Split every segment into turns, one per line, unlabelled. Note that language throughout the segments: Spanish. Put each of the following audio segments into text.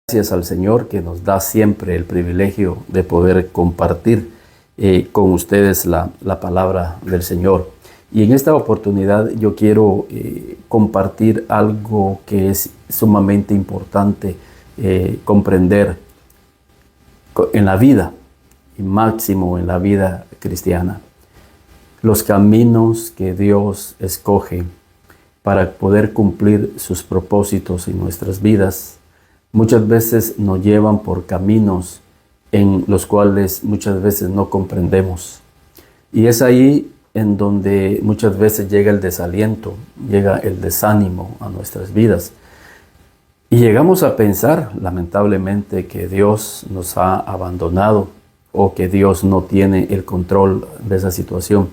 Gracias al Señor que nos da siempre el privilegio de poder compartir con ustedes la palabra del Señor. Y en esta oportunidad yo quiero compartir algo que es sumamente importante comprender en la vida, y máximo en la vida cristiana. Los caminos que Dios escoge para poder cumplir sus propósitos en nuestras vidas muchas veces nos llevan por caminos en los cuales muchas veces no comprendemos. Y es ahí en donde muchas veces llega el desaliento, llega el desánimo a nuestras vidas. Y llegamos a pensar, lamentablemente, que Dios nos ha abandonado o que Dios no tiene el control de esa situación.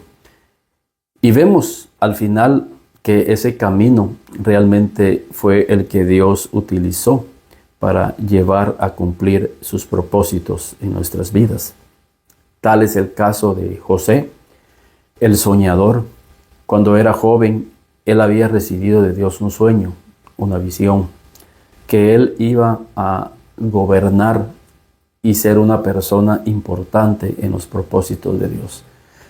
Y vemos al final que ese camino realmente fue el que Dios utilizó para llevar a cumplir sus propósitos en nuestras vidas. Tal es el caso de José, el soñador. Cuando era joven, él había recibido de Dios un sueño, una visión, que él iba a gobernar y ser una persona importante en los propósitos de Dios.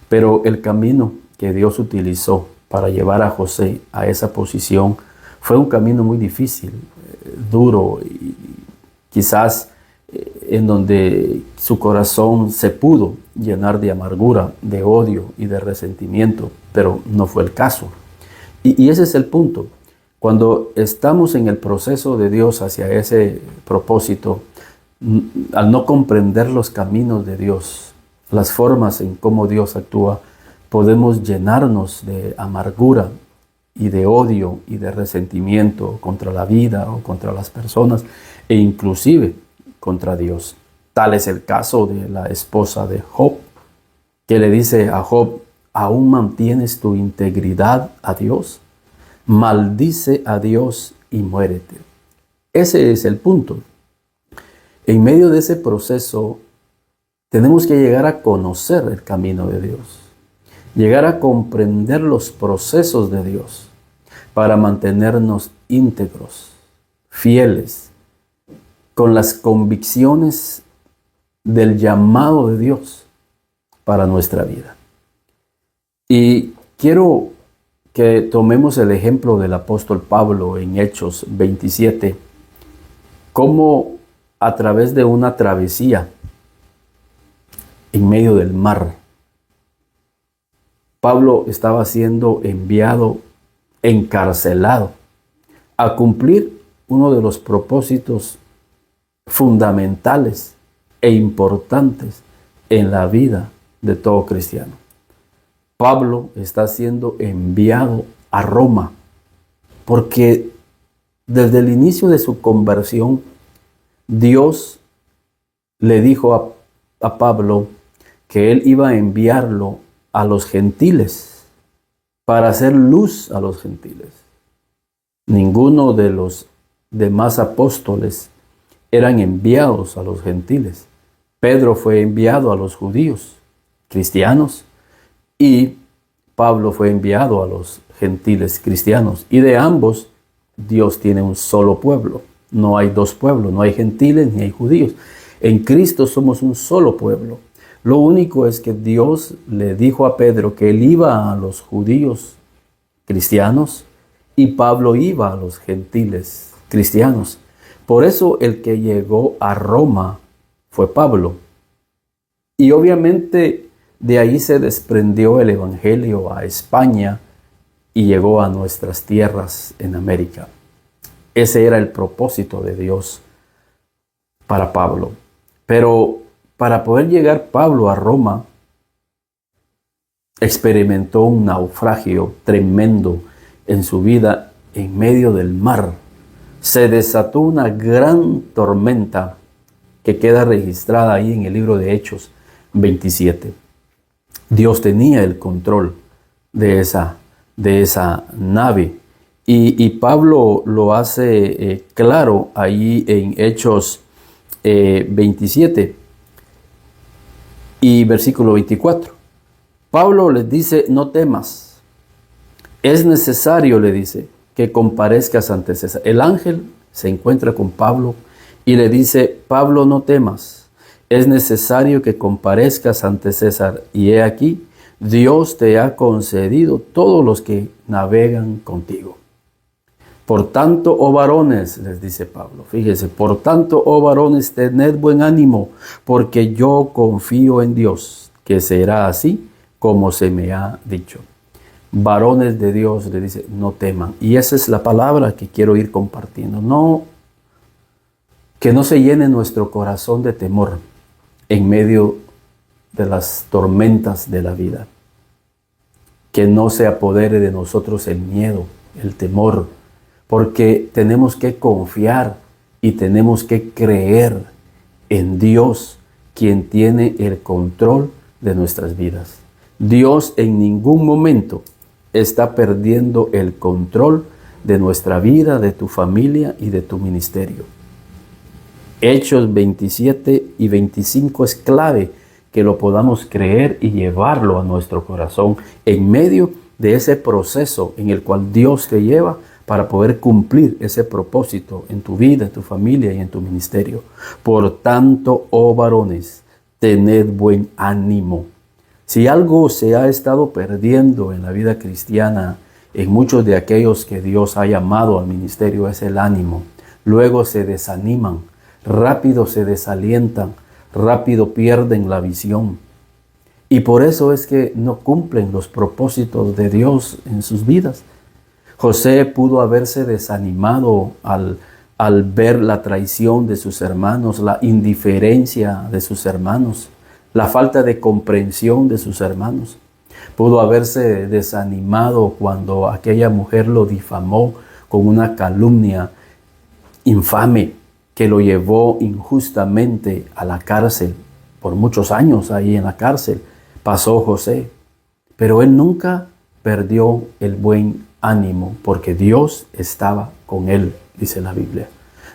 Pero el camino que Dios utilizó para llevar a José a esa posición fue un camino muy difícil, duro, y quizás en donde su corazón se pudo llenar de amargura, de odio y de resentimiento, pero no fue el caso. Y ese es el punto. Cuando estamos en el proceso de Dios hacia ese propósito, al no comprender los caminos de Dios, las formas en cómo Dios actúa, podemos llenarnos de amargura y de odio y de resentimiento contra la vida o contra las personas e inclusive contra Dios. Tal es el caso de la esposa de Job, que le dice a Job: ¿aún mantienes tu integridad a Dios? Maldice a Dios y muérete. Ese es el punto. En medio de ese proceso tenemos que llegar a conocer el camino de Dios, llegar a comprender los procesos de Dios para mantenernos íntegros, fieles, con las convicciones del llamado de Dios para nuestra vida. Y quiero que tomemos el ejemplo del apóstol Pablo en Hechos 27, cómo a través de una travesía en medio del mar, Pablo estaba siendo enviado, encarcelado, a cumplir uno de los propósitos fundamentales e importantes en la vida de todo cristiano. Pablo está siendo enviado a Roma porque desde el inicio de su conversión, Dios le dijo a Pablo que él iba a enviarlo a los gentiles para hacer luz a los gentiles. Ninguno de los demás apóstoles eran enviados a los gentiles. Pedro fue enviado a los judíos, cristianos, y Pablo fue enviado a los gentiles cristianos. Y de ambos, Dios tiene un solo pueblo. No hay dos pueblos, no hay gentiles ni hay judíos. En Cristo somos un solo pueblo. Lo único es que Dios le dijo a Pedro que él iba a los judíos cristianos y Pablo iba a los gentiles cristianos. Por eso el que llegó a Roma fue Pablo. Y obviamente de ahí se desprendió el evangelio a España y llegó a nuestras tierras en América. Ese era el propósito de Dios para Pablo. Pero para poder llegar Pablo a Roma, experimentó un naufragio tremendo en su vida en medio del mar. Se desató una gran tormenta que queda registrada ahí en el libro de Hechos 27. Dios tenía el control de esa nave. Y Pablo lo hace claro ahí en Hechos 27 y versículo 24. Pablo les dice: no temas. Es necesario, le dice, que comparezcas ante César. El ángel se encuentra con Pablo y le dice: Pablo, no temas, es necesario que comparezcas ante César, y he aquí, Dios te ha concedido todos los que navegan contigo. Por tanto, oh varones, les dice Pablo, fíjese, por tanto, oh varones, tened buen ánimo, porque yo confío en Dios, que será así como se me ha dicho. Varones de Dios, le dice, no teman. Y esa es la palabra que quiero ir compartiendo. No, que no se llene nuestro corazón de temor en medio de las tormentas de la vida. Que no se apodere de nosotros el miedo, el temor, porque tenemos que confiar y tenemos que creer en Dios, quien tiene el control de nuestras vidas. Dios en ningún momento está perdiendo el control de nuestra vida, de tu familia y de tu ministerio. Hechos 27 y 25 es clave que lo podamos creer y llevarlo a nuestro corazón en medio de ese proceso en el cual Dios te lleva para poder cumplir ese propósito en tu vida, en tu familia y en tu ministerio. Por tanto, oh varones, tened buen ánimo. Si algo se ha estado perdiendo en la vida cristiana, en muchos de aquellos que Dios ha llamado al ministerio, es el ánimo. Luego se desaniman, rápido se desalientan, rápido pierden la visión. Y por eso es que no cumplen los propósitos de Dios en sus vidas. José pudo haberse desanimado al ver la traición de sus hermanos, la indiferencia de sus hermanos, la falta de comprensión de sus hermanos. Pudo haberse desanimado cuando aquella mujer lo difamó con una calumnia infame que lo llevó injustamente a la cárcel. Por muchos años ahí en la cárcel pasó José, pero él nunca perdió el buen ánimo porque Dios estaba con él, dice la Biblia.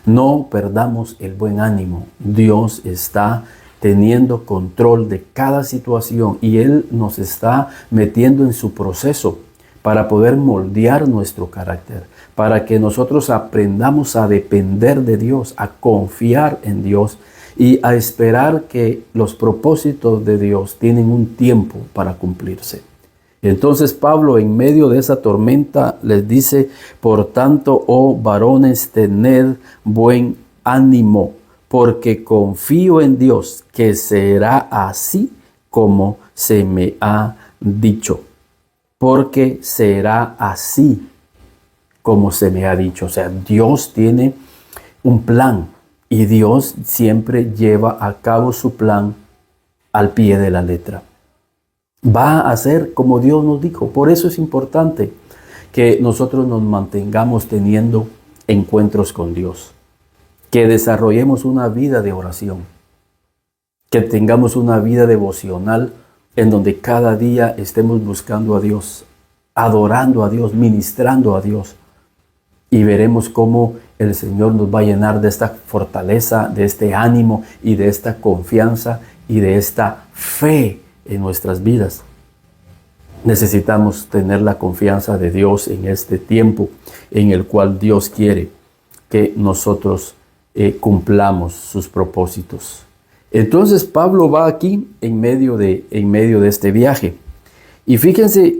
No perdamos el buen ánimo. Dios está teniendo control de cada situación y Él nos está metiendo en su proceso para poder moldear nuestro carácter, para que nosotros aprendamos a depender de Dios, a confiar en Dios y a esperar que los propósitos de Dios tienen un tiempo para cumplirse. Entonces Pablo, en medio de esa tormenta, les dice: por tanto, oh varones, tened buen ánimo, porque confío en Dios, que será así como se me ha dicho. Porque será así como se me ha dicho. O sea, Dios tiene un plan y Dios siempre lleva a cabo su plan al pie de la letra. Va a ser como Dios nos dijo. Por eso es importante que nosotros nos mantengamos teniendo encuentros con Dios, que desarrollemos una vida de oración, que tengamos una vida devocional en donde cada día estemos buscando a Dios, adorando a Dios, ministrando a Dios. Y veremos cómo el Señor nos va a llenar de esta fortaleza, de este ánimo y de esta confianza y de esta fe en nuestras vidas. Necesitamos tener la confianza de Dios en este tiempo en el cual Dios quiere que nosotros cumplamos sus propósitos. Entonces Pablo va aquí en medio de este viaje. Y fíjense,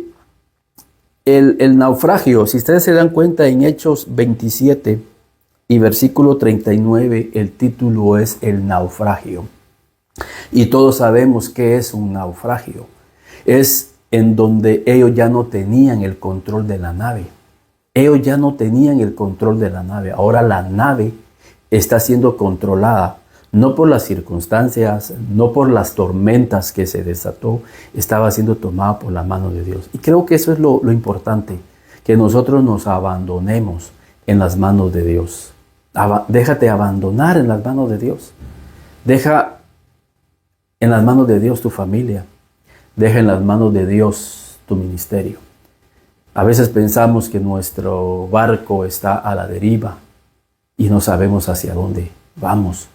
el naufragio, si ustedes se dan cuenta en Hechos 27 y versículo 39, el título es el naufragio. Y todos sabemos qué es un naufragio. Es en donde ellos ya no tenían el control de la nave. Ellos ya no tenían el control de la nave. Ahora la nave está siendo controlada, no por las circunstancias, no por las tormentas que se desató, estaba siendo tomada por la mano de Dios. Y creo que eso es lo importante, que nosotros nos abandonemos en las manos de Dios. Déjate abandonar en las manos de Dios. Deja en las manos de Dios tu familia. Deja en las manos de Dios tu ministerio. A veces pensamos que nuestro barco está a la deriva y no sabemos hacia dónde vamos,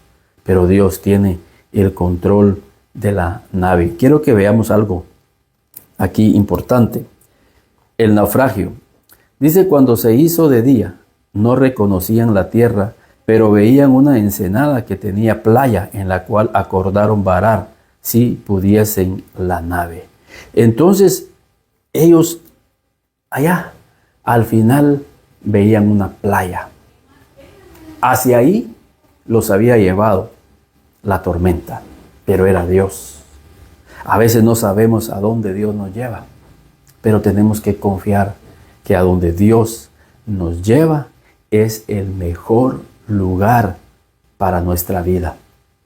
pero Dios tiene el control de la nave. Quiero que veamos algo aquí importante. El naufragio. Dice: cuando se hizo de día, no reconocían la tierra pero veían una ensenada que tenía playa, en la cual acordaron varar si pudiesen la nave. Entonces ellos allá al final veían una playa. Hacia ahí los había llevado la tormenta, pero era Dios. A veces no sabemos a dónde Dios nos lleva, pero tenemos que confiar que a donde Dios nos lleva es el mejor lugar para nuestra vida,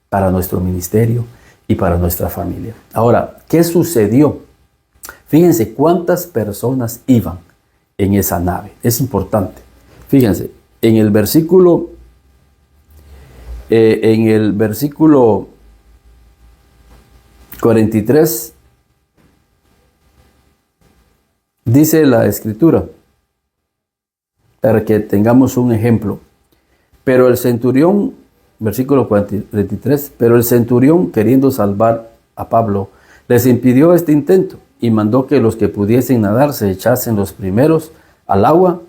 para nuestro ministerio y para nuestra familia. Ahora, ¿qué sucedió? Fíjense cuántas personas iban en esa nave. Es importante. Fíjense, en el versículo 43 dice la Escritura, para que tengamos un ejemplo. Pero el centurión, versículo 43, pero el centurión, queriendo salvar a Pablo, les impidió este intento y mandó que los que pudiesen nadar se echasen los primeros al agua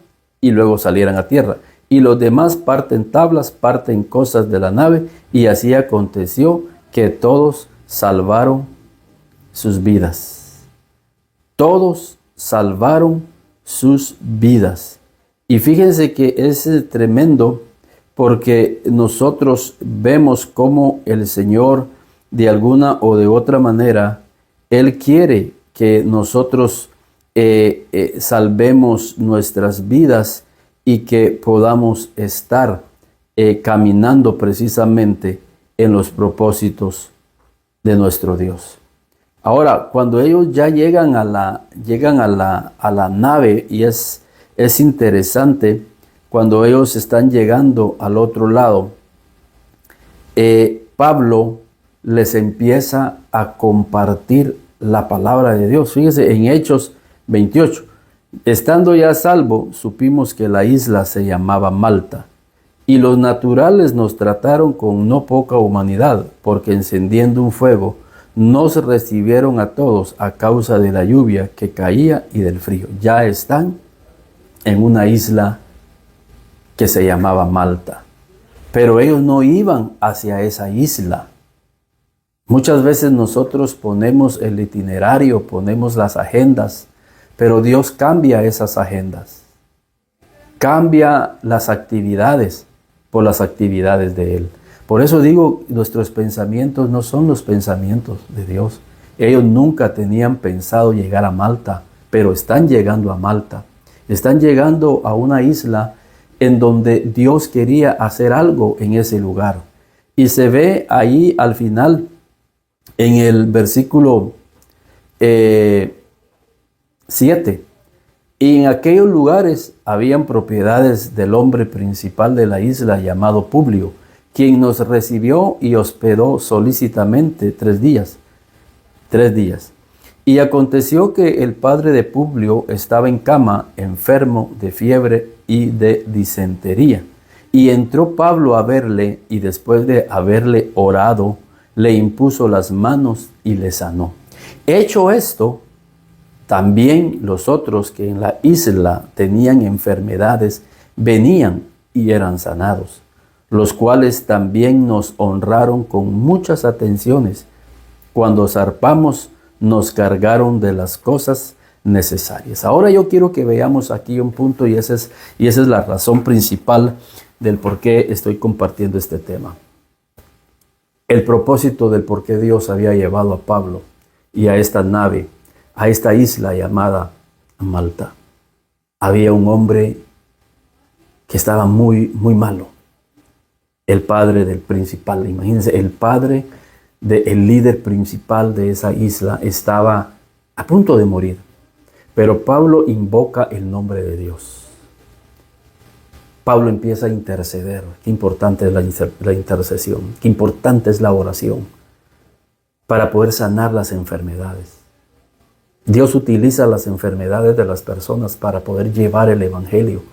y luego salieran a tierra. Y los demás parten tablas, parten cosas de la nave, y así aconteció que todos salvaron sus vidas. Todos salvaron sus vidas. Y fíjense que es tremendo, porque nosotros vemos cómo el Señor, de alguna o de otra manera, Él quiere que nosotros salvemos nuestras vidas y que podamos estar caminando precisamente en los propósitos de nuestro Dios. Ahora, cuando ellos ya llegan a la nave, y es interesante, cuando ellos están llegando al otro lado, Pablo les empieza a compartir la palabra de Dios. Fíjese en Hechos 28. Estando ya a salvo, supimos que la isla se llamaba Malta, y los naturales nos trataron con no poca humanidad, porque encendiendo un fuego, nos recibieron a todos a causa de la lluvia que caía y del frío. Ya están en una isla que se llamaba Malta, pero ellos no iban hacia esa isla. Muchas veces nosotros ponemos el itinerario, ponemos las agendas, pero Dios cambia esas agendas, cambia las actividades por las actividades de Él. Por eso digo, nuestros pensamientos no son los pensamientos de Dios. Ellos nunca tenían pensado llegar a Malta, pero están llegando a Malta. Están llegando a una isla en donde Dios quería hacer algo en ese lugar. Y se ve ahí al final, en el versículo 7. Y en aquellos lugares habían propiedades del hombre principal de la isla llamado Publio, quien nos recibió y hospedó solícitamente 3 días. Y aconteció que el padre de Publio estaba en cama, enfermo de fiebre y de disentería. Y entró Pablo a verle, y después de haberle orado, le impuso las manos y le sanó. Hecho esto, también los otros que en la isla tenían enfermedades venían y eran sanados, los cuales también nos honraron con muchas atenciones. Cuando zarpamos, nos cargaron de las cosas necesarias. Ahora yo quiero que veamos aquí un punto, y esa es la razón principal del por qué estoy compartiendo este tema. El propósito del por qué Dios había llevado a Pablo y a esta nave, a esta isla llamada Malta. Había un hombre que estaba muy, muy malo. El padre del principal, imagínense, el padre del líder principal de esa isla estaba a punto de morir. Pero Pablo invoca el nombre de Dios. Pablo empieza a interceder. Qué importante es la intercesión. Qué importante es la oración para poder sanar las enfermedades. Dios utiliza las enfermedades de las personas para poder llevar el evangelio.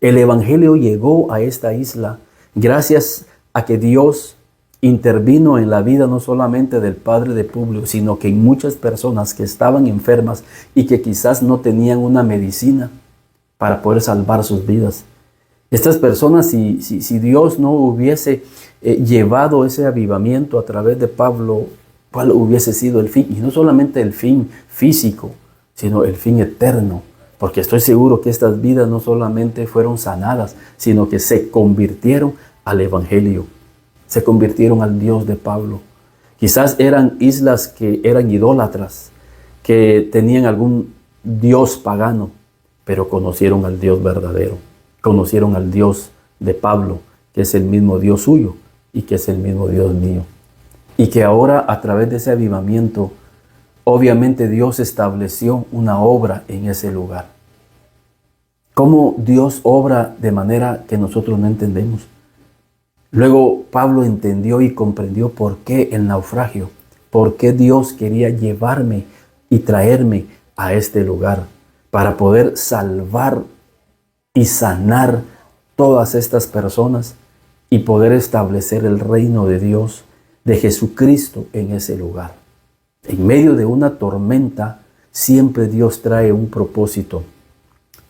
El evangelio llegó a esta isla gracias a que Dios intervino en la vida no solamente del padre de Publio, sino que en muchas personas que estaban enfermas y que quizás no tenían una medicina para poder salvar sus vidas. Estas personas, si Dios no hubiese llevado ese avivamiento a través de Pablo, ¿cuál hubiese sido el fin? Y no solamente el fin físico, sino el fin eterno. Porque estoy seguro que estas vidas no solamente fueron sanadas, sino que se convirtieron al Evangelio. Se convirtieron al Dios de Pablo. Quizás eran islas que eran idólatras, que tenían algún dios pagano, pero conocieron al Dios verdadero. Conocieron al Dios de Pablo, que es el mismo Dios suyo y que es el mismo Dios mío. Y que ahora, a través de ese avivamiento, obviamente Dios estableció una obra en ese lugar. ¿Cómo Dios obra de manera que nosotros no entendemos? Luego Pablo entendió y comprendió por qué el naufragio, por qué Dios quería llevarme y traerme a este lugar para poder salvar y sanar todas estas personas y poder establecer el reino de Dios, de Jesucristo en ese lugar. En medio de una tormenta, siempre Dios trae un propósito,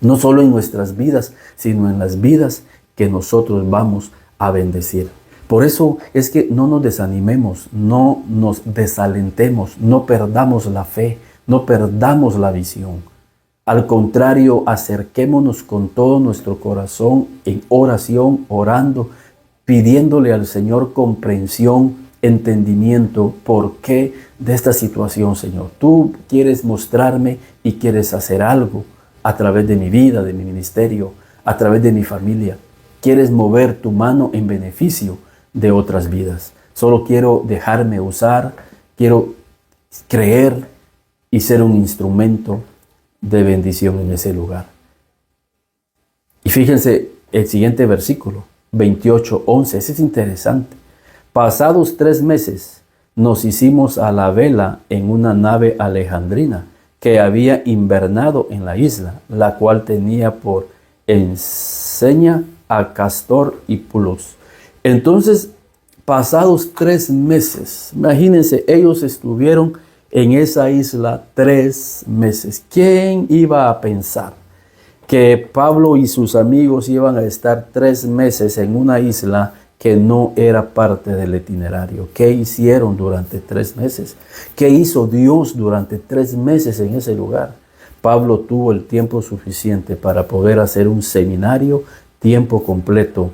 no solo en nuestras vidas, sino en las vidas que nosotros vamos a bendecir. Por eso es que no nos desanimemos, no nos desalentemos, no perdamos la fe, no perdamos la visión. Al contrario, acerquémonos con todo nuestro corazón en oración, orando, pidiéndole al Señor comprensión, entendimiento, por qué de esta situación, Señor. Tú quieres mostrarme y quieres hacer algo a través de mi vida, de mi ministerio, a través de mi familia. Quieres mover tu mano en beneficio de otras vidas. Solo quiero dejarme usar, quiero creer y ser un instrumento de bendición en ese lugar. Y fíjense el siguiente versículo, 28:11, ese es interesante. Pasados 3 meses nos hicimos a la vela en una nave alejandrina que había invernado en la isla, la cual tenía por enseña a Castor y Pulos. Entonces, pasados 3 meses, imagínense, ellos estuvieron en esa isla 3 meses. ¿Quién iba a pensar que Pablo y sus amigos iban a estar 3 meses en una isla que no era parte del itinerario? ¿Qué hicieron durante 3 meses? ¿Qué hizo Dios durante 3 meses en ese lugar? Pablo tuvo el tiempo suficiente para poder hacer un seminario tiempo completo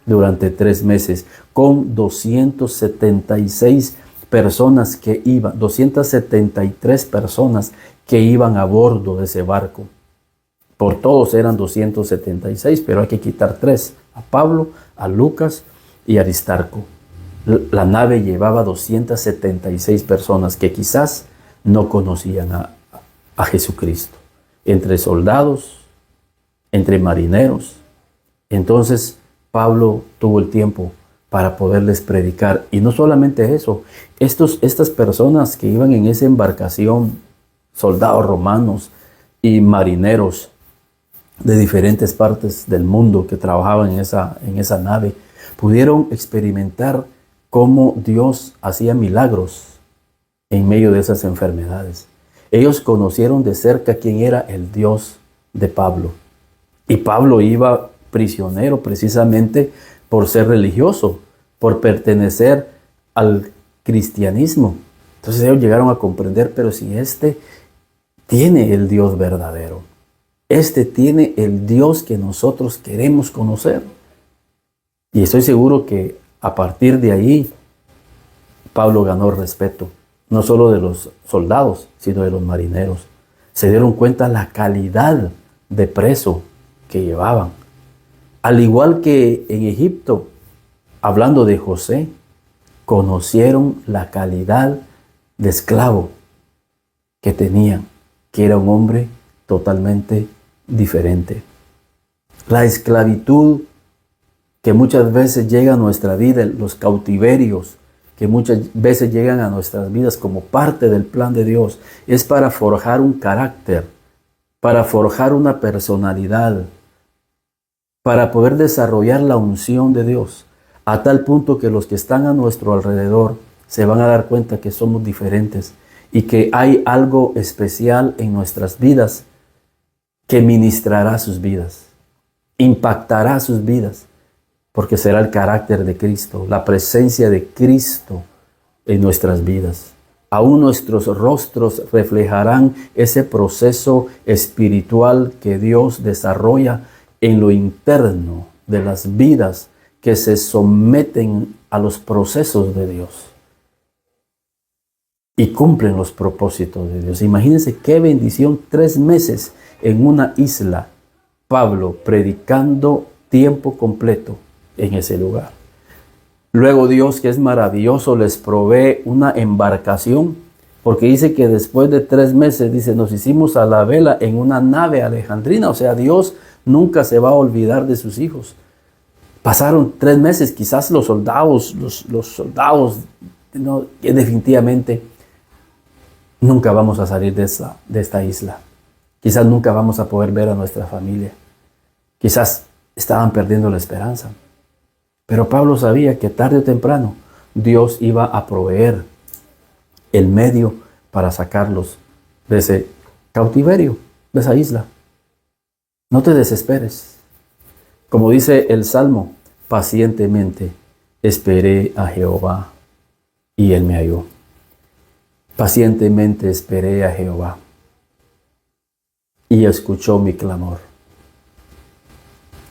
durante 3 meses con 276 personas que iban, 273 personas que iban a bordo de ese barco. Por todos eran 276, pero hay que quitar 3, a Pablo, a Lucas y Aristarco. La nave llevaba 276 personas que quizás no conocían a Jesucristo, entre soldados, entre marineros. Entonces Pablo tuvo el tiempo para poderles predicar. Y no solamente eso, estas personas que iban en esa embarcación, soldados romanos y marineros de diferentes partes del mundo que trabajaban en esa nave, pudieron experimentar cómo Dios hacía milagros en medio de esas enfermedades. Ellos conocieron de cerca quién era el Dios de Pablo. Y Pablo iba prisionero precisamente por ser religioso, por pertenecer al cristianismo. Entonces ellos llegaron a comprender, pero si este tiene el Dios verdadero, este tiene el Dios que nosotros queremos conocer. Y estoy seguro que a partir de ahí, Pablo ganó respeto, no solo de los soldados, sino de los marineros. Se dieron cuenta la calidad de preso que llevaban. Al igual que en Egipto, hablando de José, conocieron la calidad de esclavo que tenían, que era un hombre totalmente diferente. La esclavitud que muchas veces llega a nuestra vida, los cautiverios que muchas veces llegan a nuestras vidas como parte del plan de Dios, es para forjar un carácter, para forjar una personalidad, para poder desarrollar la unción de Dios, a tal punto que los que están a nuestro alrededor se van a dar cuenta que somos diferentes y que hay algo especial en nuestras vidas que ministrará sus vidas. impactará sus vidas, porque será el carácter de Cristo, la presencia de Cristo en nuestras vidas. Aún nuestros rostros reflejarán ese proceso espiritual que Dios desarrolla en lo interno de las vidas que se someten a los procesos de Dios y cumplen los propósitos de Dios. Imagínense qué bendición, 3 meses en una isla, Pablo predicando tiempo completo en ese lugar. Luego Dios, que es maravilloso, les provee una embarcación, porque dice que después de 3 meses, dice, nos hicimos a la vela en una nave alejandrina. O sea, Dios nunca se va a olvidar de sus hijos. Pasaron 3 meses, quizás los soldados, no, definitivamente nunca vamos a salir de esta isla. Quizás nunca vamos a poder ver a nuestra familia. Quizás estaban perdiendo la esperanza. Pero Pablo sabía que tarde o temprano Dios iba a proveer el medio para sacarlos de ese cautiverio, de esa isla. No te desesperes. Como dice el Salmo, pacientemente esperé a Jehová y Él me halló. Pacientemente esperé a Jehová y escuchó mi clamor.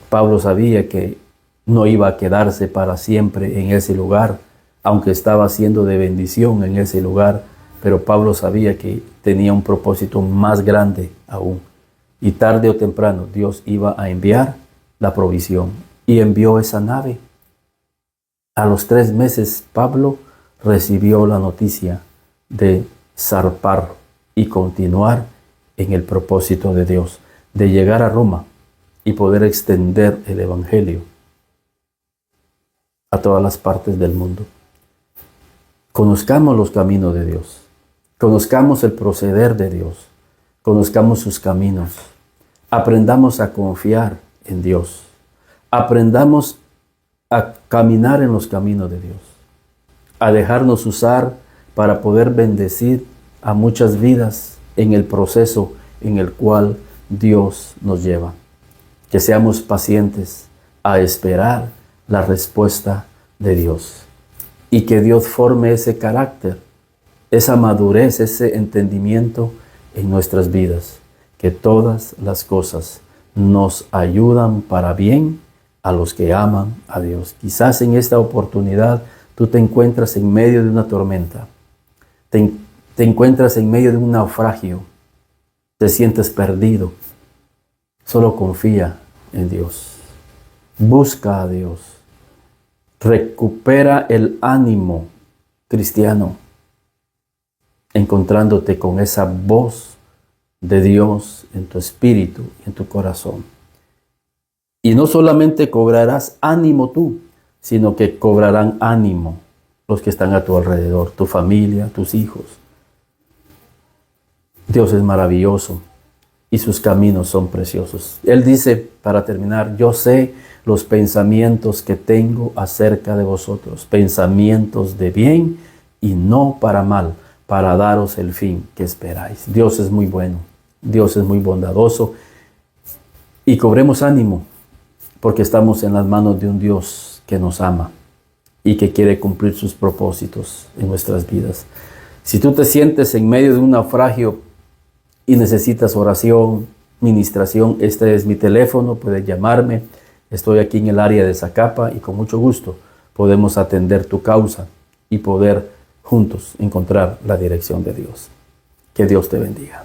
Pablo sabía que no iba a quedarse para siempre en ese lugar, aunque estaba siendo de bendición en ese lugar, pero Pablo sabía que tenía un propósito más grande aún. Y tarde o temprano Dios iba a enviar la provisión y envió esa nave. A los 3 meses Pablo recibió la noticia de zarpar y continuar en el propósito de Dios, de llegar a Roma y poder extender el evangelio a todas las partes del mundo. Conozcamos los caminos de Dios, conozcamos el proceder de Dios, conozcamos sus caminos, aprendamos a confiar en Dios, aprendamos a caminar en los caminos de Dios, a dejarnos usar para poder bendecir a muchas vidas en el proceso en el cual Dios nos lleva. Que seamos pacientes a esperar la respuesta de Dios y que Dios forme ese carácter, esa madurez, ese entendimiento en nuestras vidas, que todas las cosas nos ayudan para bien a los que aman a Dios. Quizás en esta oportunidad tú te encuentras en medio de una tormenta, te encuentras en medio de un naufragio, te sientes perdido. Solo confía en Dios. Busca a Dios. Recupera el ánimo cristiano, encontrándote con esa voz de Dios en tu espíritu, en tu corazón. Y no solamente cobrarás ánimo tú, sino que cobrarán ánimo los que están a tu alrededor, tu familia, tus hijos. Dios es maravilloso y sus caminos son preciosos. Él dice, para terminar, yo sé los pensamientos que tengo acerca de vosotros, pensamientos de bien y no para mal, para daros el fin que esperáis. Dios es muy bueno, Dios es muy bondadoso y cobremos ánimo porque estamos en las manos de un Dios que nos ama y que quiere cumplir sus propósitos en nuestras vidas. Si tú te sientes en medio de un naufragio y necesitas oración, ministración, este es mi teléfono, puedes llamarme. Estoy aquí en el área de Zacapa y con mucho gusto podemos atender tu causa y poder juntos encontrar la dirección de Dios. Que Dios te bendiga.